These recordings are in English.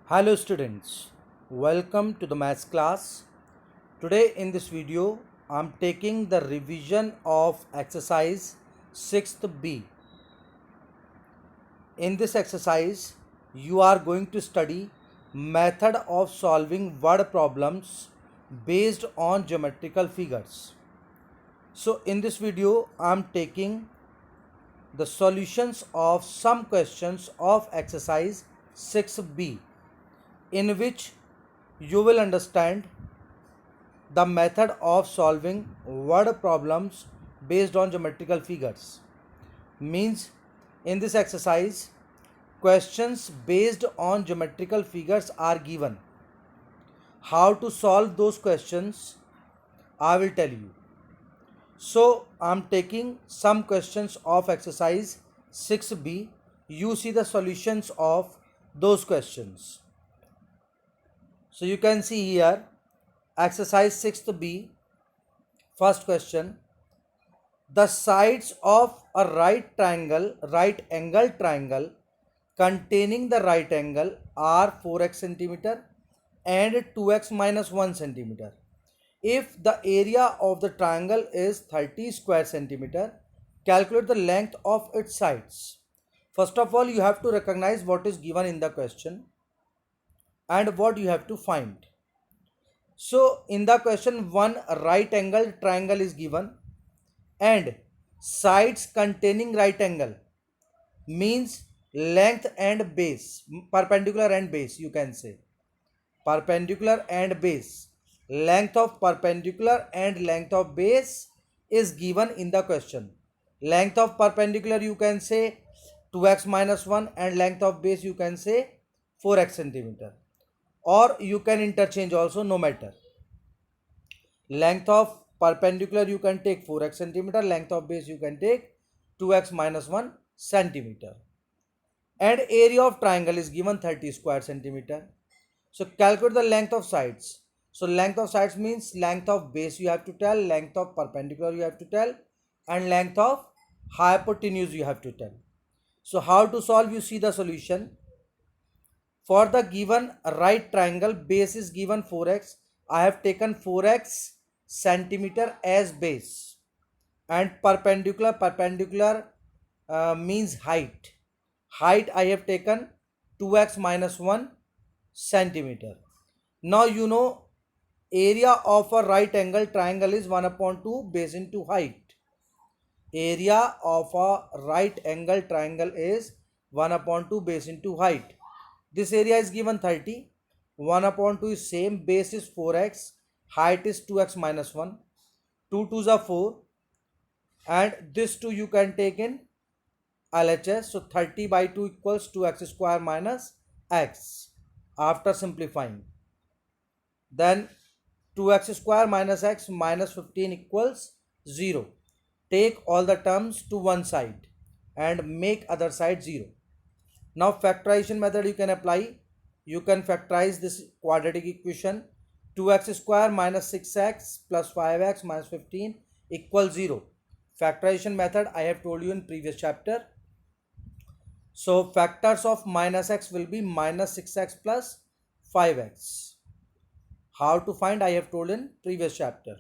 Hello students, welcome to the maths class. Today in this video I am taking the revision of exercise 6th B. In this exercise you are going to study method of solving word problems based on geometrical figures. So in this video I am taking the solutions of some questions of exercise 6B, in which you will understand the method of solving word problems based on geometrical figures. Means in this exercise questions based on geometrical figures are given. How to solve those questions I will tell you. So I am taking some questions of exercise 6B. You see the solutions of those questions. So you can see here exercise 6th B. First question: the sides of a right angle triangle containing the right angle are 4x centimeter and 2x minus 1 centimeter. If the area of the triangle is 30 square centimeter, calculate the length of its sides. First of all, you have to recognize what is given in the question and what you have to find. So in the question, one right angle triangle is given and sides containing right angle means length and base, perpendicular and base, you can say perpendicular and base. Length of perpendicular and length of base is given in the question. Length of perpendicular you can say 2x minus 1 and length of base you can say 4x centimeter, or you can interchange also, no matter. Length of perpendicular you can take 4x centimeter, length of base you can take 2x minus 1 centimeter, and area of triangle is given 30 square centimeter. So calculate the length of sides. So length of sides means length of base you have to tell, length of perpendicular you have to tell, and length of hypotenuse you have to tell. So how to solve? You see the solution. For the given right triangle, base is given 4x. I have taken 4x centimeter as base, and perpendicular means height. Height I have taken 2x minus 1 centimeter. Now you know area of a right angle triangle is 1 upon 2 base into height. Area of a right angle triangle is 1 upon 2 base into height. This area is given 30. 1 upon 2 is same, base is 4x, height is 2x minus 1. 2 2s are 4, and this 2 you can take in LHS. So 30 by 2 equals 2x square minus x. After simplifying, then 2x square minus x minus 15 equals 0. Take all the terms to one side and make other side 0. Now factorization method you can apply. You can factorize this quadratic equation. 2x square minus 6x plus 5x minus 15 equals 0. Factorization method I have told you in previous chapter. So factors of minus x will be minus 6x plus 5x. How to find I have told in previous chapter.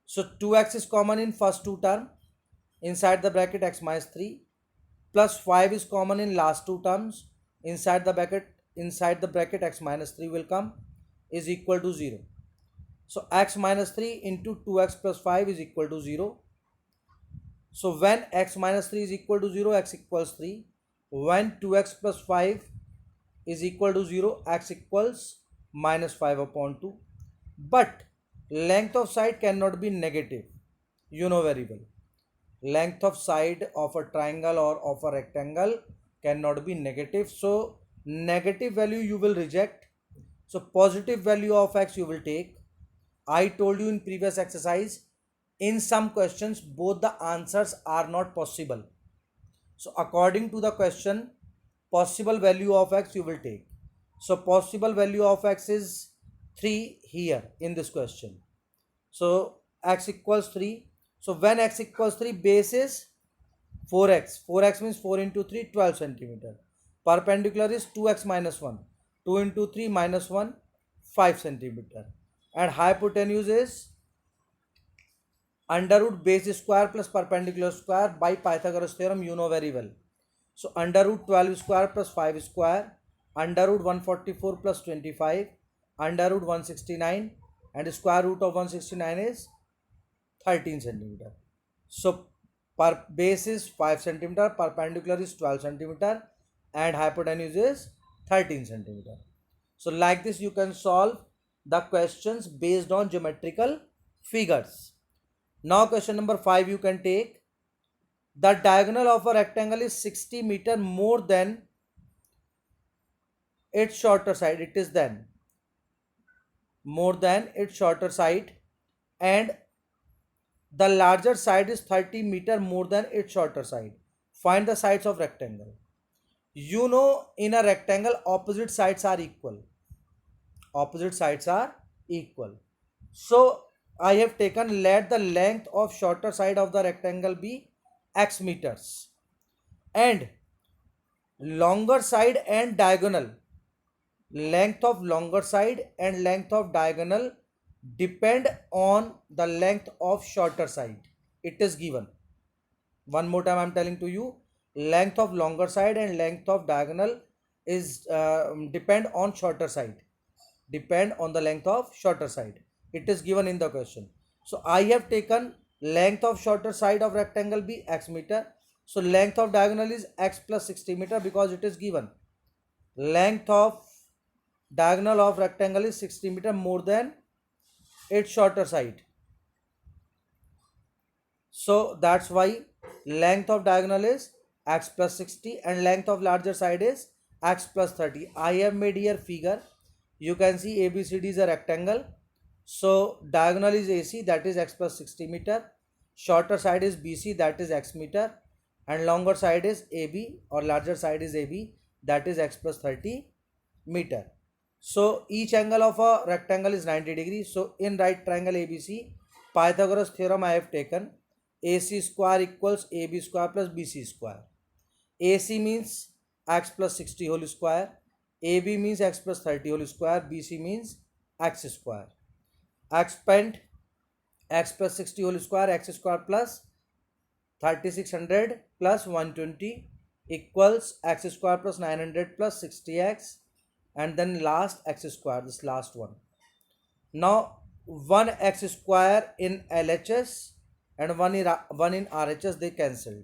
So 2x is common in first two term, inside the bracket x minus 3, plus 5 is common in last two terms, inside the bracket x minus 3 will come, is equal to 0. So x minus 3 into 2x plus 5 is equal to 0. So when x minus 3 is equal to 0, x equals 3. When 2x plus 5 is equal to 0, x equals minus 5 upon 2. But length of side cannot be negative, you know very well. Length of side of a triangle or of a rectangle cannot be negative. So negative value you will reject. So positive value of x you will take. I told you in previous exercise, in some questions both the answers are not possible. So according to the question, possible value of x you will take. So possible value of x is 3 here in this question. So x equals 3. So when x equals 3, base is 4x. 4x means 4 into 3, 12 centimeter. Perpendicular is 2x minus 1. 2 into 3 minus 1, 5 centimeter. And hypotenuse is under root base square plus perpendicular square by Pythagoras theorem, you know very well. So under root 12 square plus 5 square, under root 144 plus 25, under root 169, and square root of 169 is 13 centimeter. So per base is 5 centimeter, perpendicular is 12 centimeter, and hypotenuse is 13 centimeter. So like this you can solve the questions based on geometrical figures. Now question number 5 you can take. The diagonal of a rectangle is 60 meter more than its shorter side. It is then more than its shorter side, and the larger side is 30 meter more than its shorter side. Find the sides of rectangle. You know, in a rectangle opposite sides are equal. Opposite sides are equal. So I have taken, let the length of shorter side of the rectangle be x meters, and longer side and diagonal, length of longer side and length of diagonal depend on the length of shorter side. It is given. One more time I am telling to you, length of longer side and length of diagonal is depend on shorter side, depend on the length of shorter side. It is given in the question. So I have taken length of shorter side of rectangle be x meter. So length of diagonal is x plus 60 meter because it is given. Length of diagonal of rectangle is 60 meter more than its shorter side. So that's why length of diagonal is x plus 60 and length of larger side is x plus 30. I have made here figure. You can see ABCD is a rectangle. So diagonal is AC, that is x plus 60 meter. Shorter side is BC, that is x meter. And longer side is AB or larger side is AB, that is x plus 30 meter. So each angle of a rectangle is 90 degrees. So in right triangle ABC, Pythagoras theorem I have taken. AC square equals AB square plus BC square. AC means x plus 60 whole square. AB means x plus 30 whole square. BC means x square. Expand x plus 60 whole square, x square plus 3600 plus 120 equals x square plus 900 plus 60x, and then last x square, this last one. Now 1x square in LHS and 1 in RHS, they cancelled.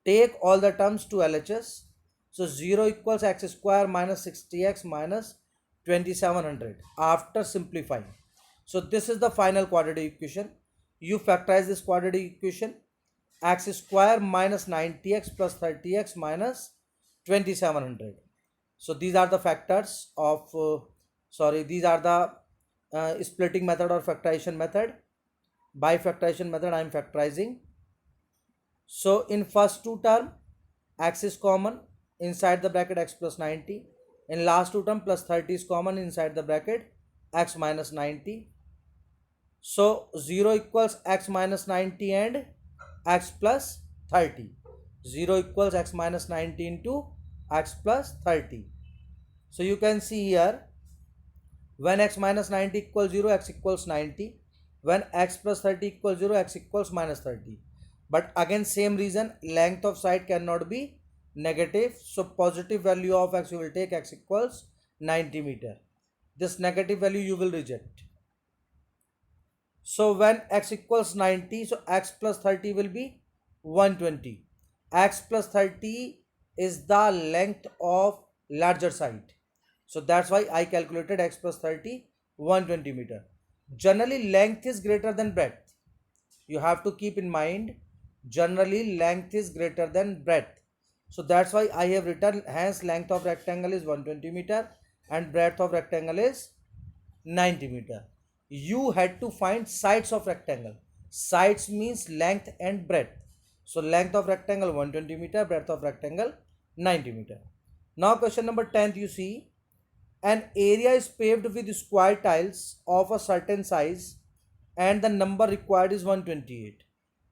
Take all the terms to LHS. So 0 equals x square minus 60x minus 2700 after simplifying. So this is the final quadratic equation. You factorize this quadratic equation. X square minus 90x plus 30x minus 2700. So these are the factors of these are the splitting method or factorization method. By factorization method I am factorizing. So in first two term x is common, inside the bracket x plus 90. In last two term plus 30 is common, inside the bracket x minus 90. So 0 equals x minus 90 and x plus 30. 0 equals x minus 90 into x plus 30. So you can see here, when x minus 90 equals 0, x equals 90. When x plus 30 equals 0, x equals minus 30. But again same reason, length of side cannot be negative. So positive value of x you will take, x equals 90 meter. This negative value you will reject. So when x equals 90, so x plus 30 will be 120. X plus 30 is the length of larger side. So that's why I calculated x plus 30, 120 meter. Generally length is greater than breadth. You have to keep in mind, generally length is greater than breadth. So that's why I have written, hence length of rectangle is 120 meter and breadth of rectangle is 90 meter. You had to find sides of rectangle. Sides means length and breadth. So length of rectangle 120 meter, breadth of rectangle 90 meter. Now question number 10th, you see, an area is paved with square tiles of a certain size and the number required is 128.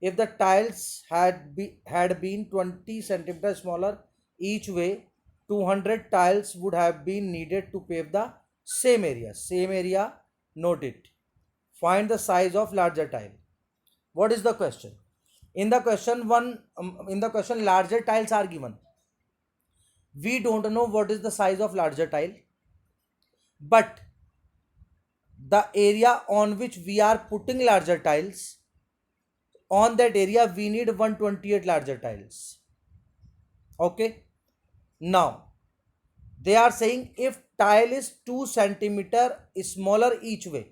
If the tiles had been 20 centimeters smaller each way, 200 tiles would have been needed to pave the same area. Same area, note it. Find the size of larger tile. What is the question? In the question, larger tiles are given. We don't know what is the size of larger tile, but the area on which we are putting larger tiles, on that area we need 128 larger tiles. Okay. Now they are saying if tile is 2 centimeter smaller each way,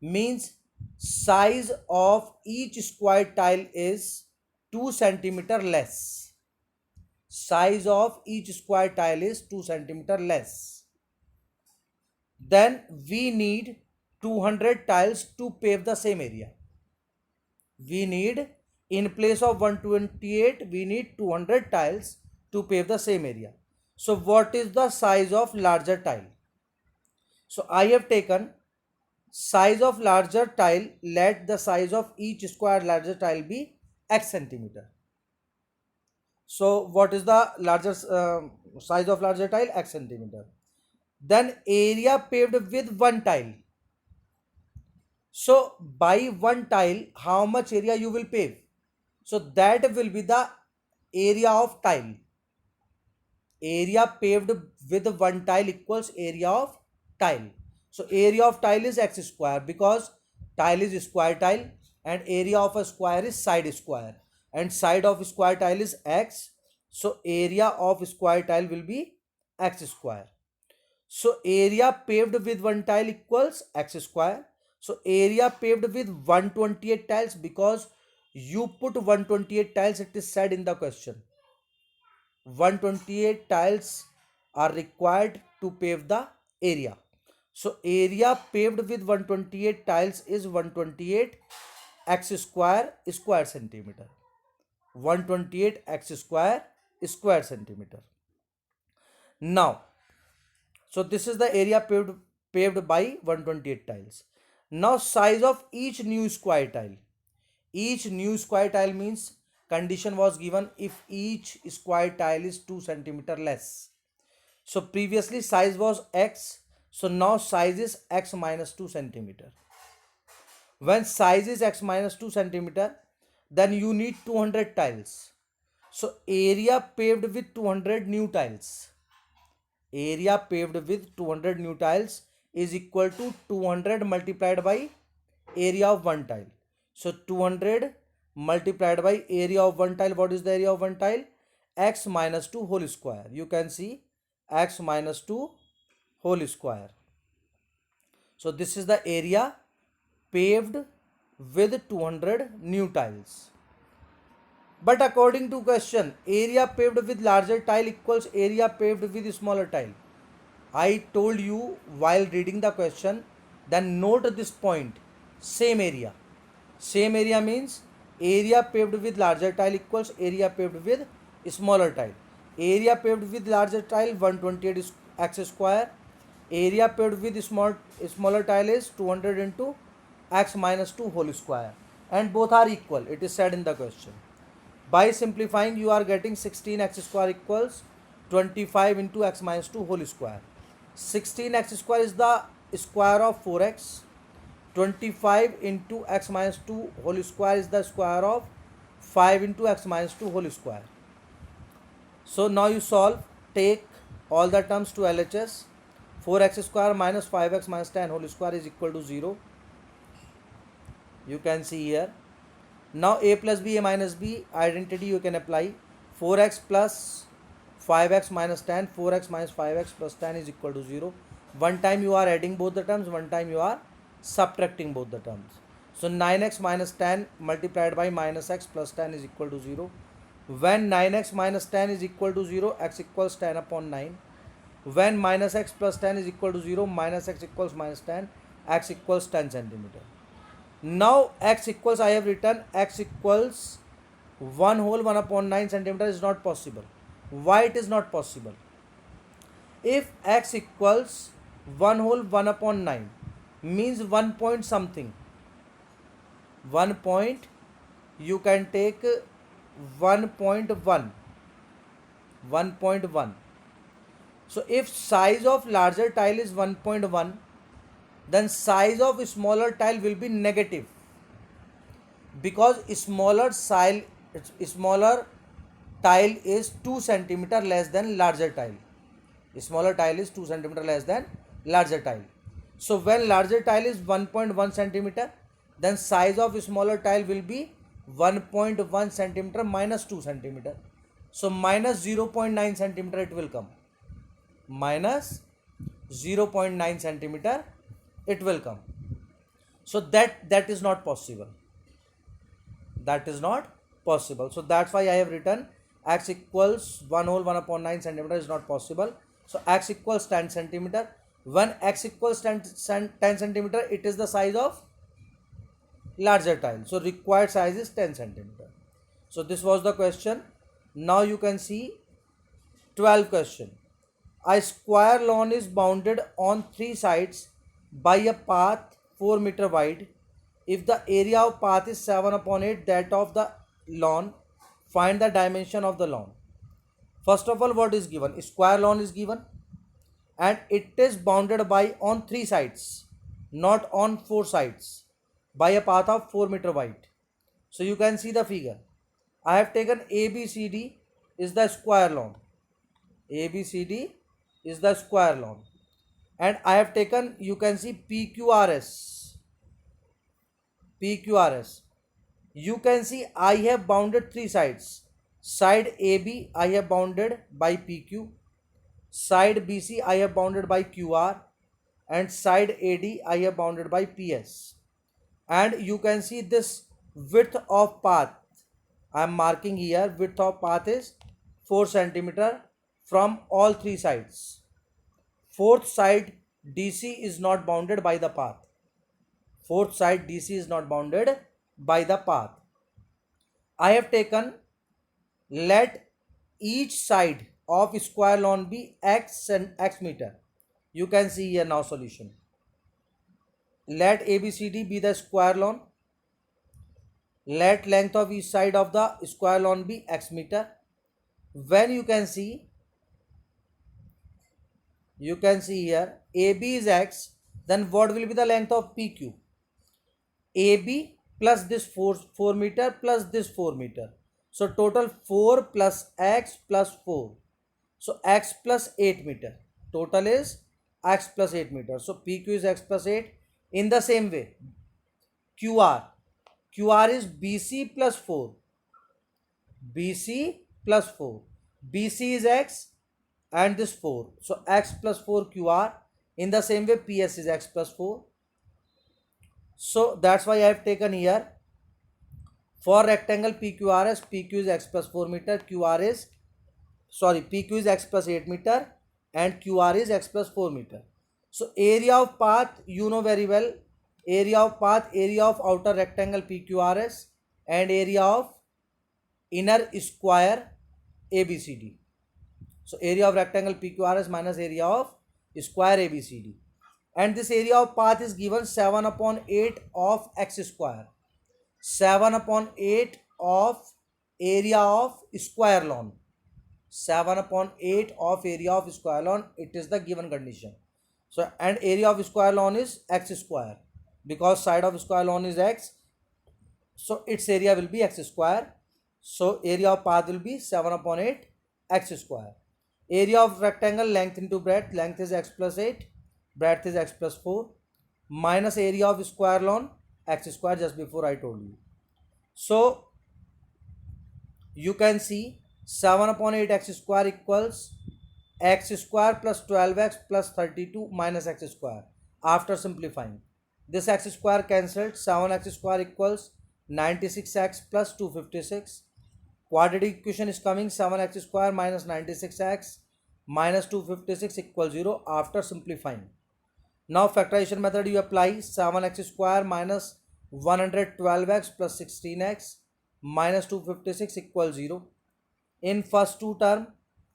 means size of each square tile is 2 centimeter less. Size of each square tile is 2 centimeter less. Then we need 200 tiles to pave the same area. We need, in place of 128, we need 200 tiles to pave the same area. So what is the size of larger tile? So I have taken size of larger tile. Let the size of each square larger tile be x centimeter. So what is the larger size of larger tile? X centimeter. Then area paved with one tile. So by one tile, how much area you will pave? So that will be the area of tile. Area paved with one tile equals area of tile. So area of tile is x square, because tile is square tile and area of a square is side square, and side of square tile is x. So area of square tile will be x square. So area paved with one tile equals x square. So area paved with 128 tiles, because you put 128 tiles, it is said in the question. 128 tiles are required to pave the area. So area paved with 128 tiles is 128 x square square centimeter. 128 x square square centimeter. Now, so this is the area paved by 128 tiles. Now size of each new square tile. Each new square tile means condition was given if each square tile is 2 centimeter less. So previously size was x. So now size is x minus 2 centimeter. When size is x minus 2 centimeter, then you need 200 tiles. So area paved with 200 new tiles. Area paved with 200 new tiles is equal to 200 multiplied by area of one tile. So 200 multiplied by area of one tile. What is the area of one tile? X minus 2 whole square. You can see x minus 2 whole square. So this is the area paved with 200 new tiles. But according to question, area paved with larger tile equals area paved with smaller tile. I told you while reading the question, then note this point, same area. Same area means area paved with larger tile equals area paved with smaller tile. Area paved with larger tile 128 x square. Area paved with smaller tile is 200 into x minus 2 whole square, and both are equal. It is said in the question. By simplifying, you are getting 16x square equals 25 into x minus 2 whole square. 16x square is the square of 4x. 25 into x minus 2 whole square is the square of 5 into x minus 2 whole square. So now you solve. Take all the terms to LHS. 4x square minus 5x minus 10 whole square is equal to 0. You can see here. Now a plus b, a minus b identity you can apply. 4x plus 5x minus 10, 4x minus 5x plus 10 is equal to 0. One time you are adding both the terms, one time you are subtracting both the terms. So 9x minus 10 multiplied by minus x plus 10 is equal to 0. When 9x minus 10 is equal to 0, x equals 10 upon 9. When minus x plus 10 is equal to 0, minus x equals minus 10, x equals 10 centimeter. Now x equals, I have written x equals 1 whole 1 upon 9 centimeter is not possible. Why it is not possible? If x equals 1 whole 1 upon 9 means 1 point something, 1 point, you can take 1.1, 1.1. So if size of larger tile is 1.1, then size of smaller tile will be negative, because smaller tile is 2 centimeter less than larger tile. Smaller tile is 2 centimeter less than larger tile. So when larger tile is 1.1 centimeter, then size of smaller tile will be 1.1 centimeter minus 2 centimeter. So minus 0.9 centimeter it will come. Minus 0.9 centimeter it will come. So that is not possible. That is not possible. So that's why I have written x equals 1 whole 1 upon 9 centimeter is not possible. So x equals 10 centimeter. When x equals 10 centimeter, it is the size of larger tile. So required size is 10 centimeter. So this was the question. Now you can see 12 question. A square lawn is bounded on 3 sides by a path 4 meter wide. If the area of path is 7 upon 8 that of the lawn, find the dimension of the lawn. First of all, what is given? Square lawn is given, and it is bounded by on 3 sides, not on 4 sides, by a path of 4 meter wide. So you can see the figure. I have taken ABCD is the square lawn. ABCD is the square lawn. And I have taken, you can see PQRS. PQRS. You can see I have bounded 3 sides. Side AB I have bounded by PQ. Side BC I have bounded by QR. And side AD I have bounded by PS. And you can see this width of path. I am marking here, width of path is 4 centimeter from all 3 sides. Fourth side DC is not bounded by the path. Fourth side DC is not bounded by the path. I have taken, let each side of square lawn be x and x meter. You can see here now solution. Let ABCD be the square lawn. Let length of each side of the square lawn be x meter. When you can see here AB is x, then what will be the length of PQ? AB plus this 4 meter plus this 4 meter. So total 4 plus x plus 4. So x plus 8 meter. Total is x plus 8 meter. So PQ is x plus 8. In the same way, QR is BC plus 4. BC plus 4. BC is x and this 4. So x plus 4 QR. In the same way, PS is x plus 4. So that's why I have taken here, for rectangle PQRS, PQ is x plus 4 meter, PQ is x plus 8 meter and QR is x plus 4 meter. So area of path, you know very well, area of path, area of outer rectangle PQRS and area of inner square ABCD. So area of rectangle PQRS minus area of square ABCD. And this area of path is given 7 upon 8 of x square. 7 upon 8 of area of square lawn. 7 upon 8 of area of square lawn. It is the given condition. So, and area of square lawn is x square. Because side of square lawn is x. So, its area will be x square. So, area of path will be 7 upon 8 x square. Area of rectangle, length into breadth. Length is x plus 8. Breadth is x plus 4. Minus area of square lawn, x square, just before I told you. So, you can see 7 upon 8 x square equals x square plus 12x plus 32 minus x square. After simplifying, this x square cancelled. 7x square equals 96x plus 256. Quadratic equation is coming, 7x square minus 96x minus 256 equals 0 after simplifying. Now factorization method you apply, 7x square minus 112x plus 16x minus 256 equals 0. In first two term,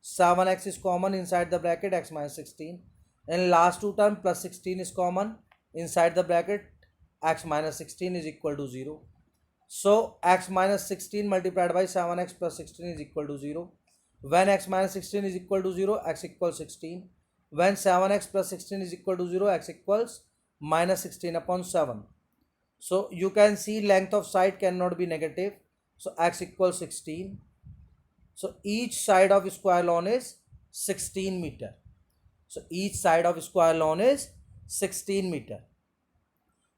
7x is common inside the bracket, x minus 16. In last two term, plus 16 is common inside the bracket, x minus 16 is equal to 0. So x minus 16 multiplied by 7x plus 16 is equal to 0. When x minus 16 is equal to 0, x equals 16. When 7x plus 16 is equal to 0, x equals minus 16 upon 7. So you can see length of side cannot be negative. So x equals 16. So each side of square lawn is 16 meter. So each side of square lawn is 16 meter.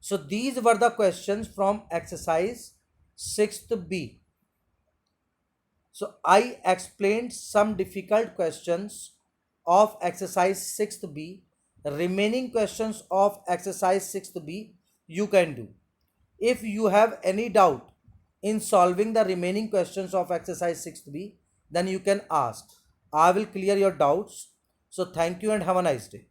So these were the questions from exercise 6th B. So I explained some difficult questions of exercise 6th B. Remaining questions of exercise 6th B you can do. If you have any doubt in solving the remaining questions of exercise 6th B, then you can ask. I will clear your doubts. So thank you and have a nice day.